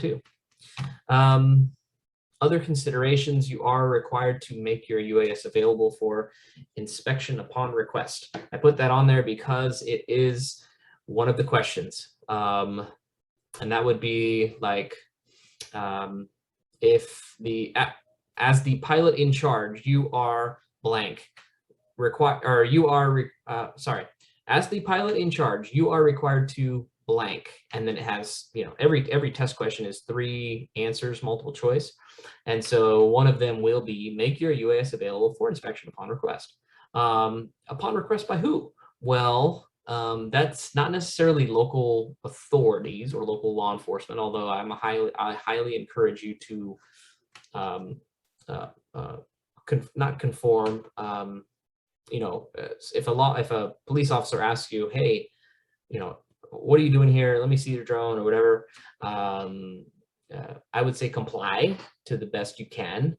too. Other considerations, you are required to make your UAS available for inspection upon request. I put that on there because it is one of the questions. And that would be like, if as the pilot in charge, you are blank, as the pilot in charge, you are required to blank, and then it has, you know, every test question is 3 answers, multiple choice, and so one of them will be make your UAS available for inspection upon request. Upon request by who? Well, that's not necessarily local authorities or local law enforcement, although I highly encourage you to not conform. You know, if a police officer asks you, hey, you know, what are you doing here? Let me see your drone or whatever. I would say comply to the best you can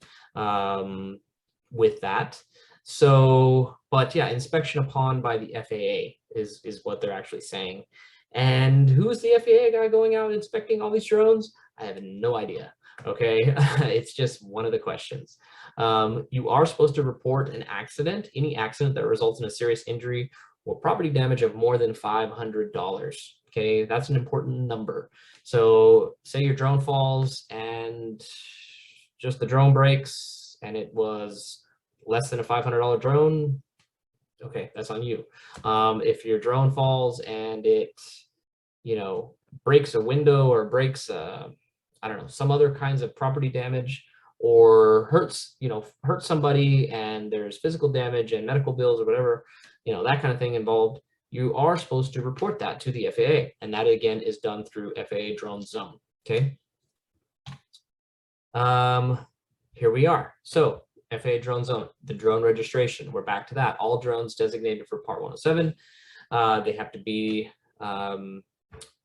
with that. So, but yeah, inspection upon by the FAA is what they're actually saying. And who is the FAA guy going out inspecting all these drones? I have no idea. Okay, it's just one of the questions. You are supposed to report an accident, any accident that results in a serious injury or property damage of more than $500. Okay, that's an important number. So say your drone falls and just the drone breaks and it was less than a $500 drone, okay, that's on you. If your drone falls and it, you know, breaks a window or breaks I don't know, some other kinds of property damage, or hurts somebody and there's physical damage and medical bills or whatever, you know, that kind of thing involved, you are supposed to report that to the FAA. And that again is done through FAA Drone Zone. Okay. Here we are. So FAA Drone Zone, the drone registration, we're back to that. All drones designated for Part 107, they have to be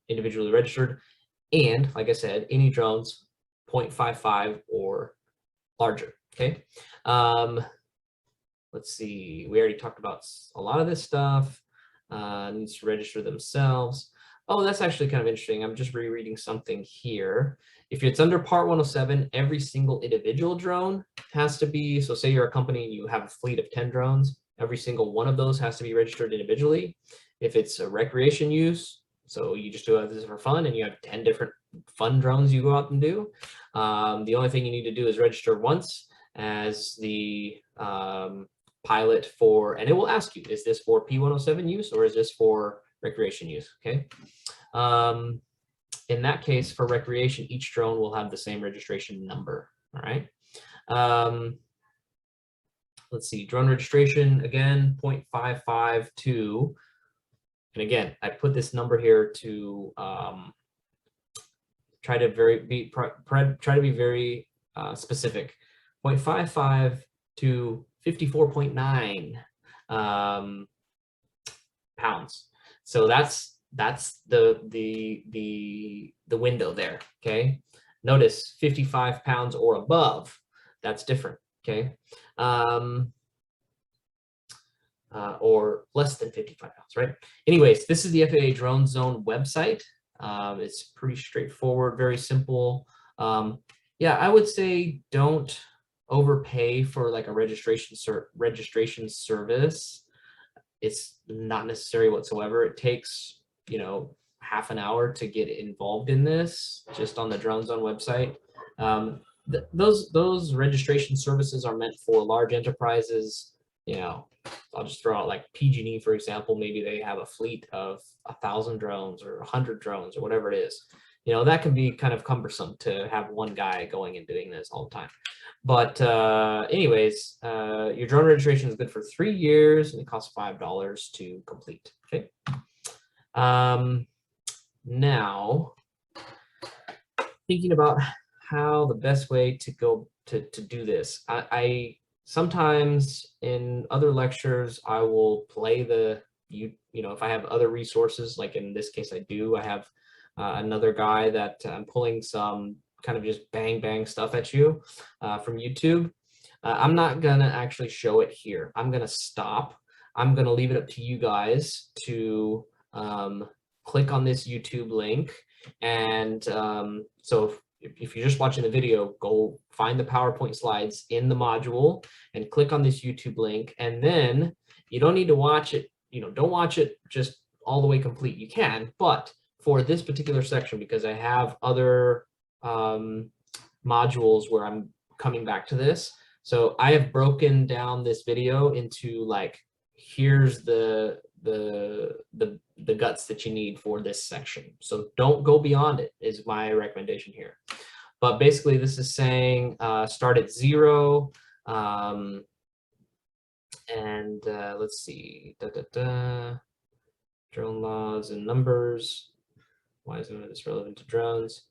individually registered. And like I said, any drones 0.55 or larger. Okay. Let's see. We already talked about a lot of this stuff. Needs to register themselves. Oh, that's actually kind of interesting. I'm just rereading something here. If it's under Part 107, every single individual drone has to be, so say you're a company and you have a fleet of 10 drones, every single one of those has to be registered individually. If it's a recreation use, so you just do this for fun and you have 10 different fun drones you go out and do, the only thing you need to do is register once as the pilot for, and it will ask you, is this for P107 use or is this for recreation use? Okay. In that case, for recreation, each drone will have the same registration number. All right. Let's see, drone registration, again, 0.552. And again, I put this number here to try to be very specific. 0.55 to 54.9 pounds. So that's the window there. Okay. Notice 55 pounds or above. That's different. Okay. Or less than 55 pounds, right? Anyways, this is the FAA Drone Zone website. It's pretty straightforward, very simple. Yeah, I would say don't overpay for like a registration service. It's not necessary whatsoever. It takes, you know, half an hour to get involved in this just on the Drone Zone website. Those registration services are meant for large enterprises. You know, I'll just throw out like PG&E, for example. Maybe they have a fleet of 1,000 drones or 100 drones or whatever it is. You know, that can be kind of cumbersome to have one guy going and doing this all the time. But anyways, your drone registration is good for 3 years and it costs $5 to complete. Okay. Now, thinking about how the best way to go to do this, I sometimes in other lectures, I will play you know, if I have other resources, like in this case I do, I have another guy that I'm pulling some kind of just bang stuff at you from YouTube. I'm not gonna actually show it here. I'm gonna stop. I'm gonna leave it up to you guys to click on this YouTube link. And so if you're just watching the video, go find the PowerPoint slides in the module and click on this YouTube link. And then you don't need to watch it, don't watch it just all the way complete. You can, but for this particular section, because I have other modules where I'm coming back to this. So I have broken down this video into like, here's the guts that you need for this section. So don't go beyond it is my recommendation here. But basically this is saying start at 0. Let's see, drone laws and numbers. Why is none of this relevant to drones?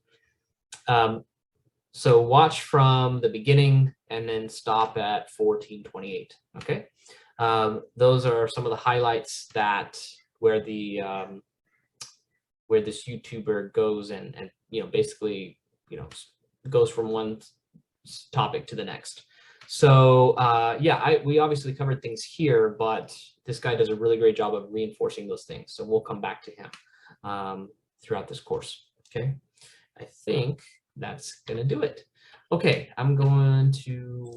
So watch from the beginning and then stop at 14:28. Okay, those are some of the highlights that where the where this YouTuber goes and basically goes from one topic to the next. So yeah, we obviously covered things here, but this guy does a really great job of reinforcing those things. So we'll come back to him throughout this course. Okay, I think that's gonna do it. Okay, I'm going to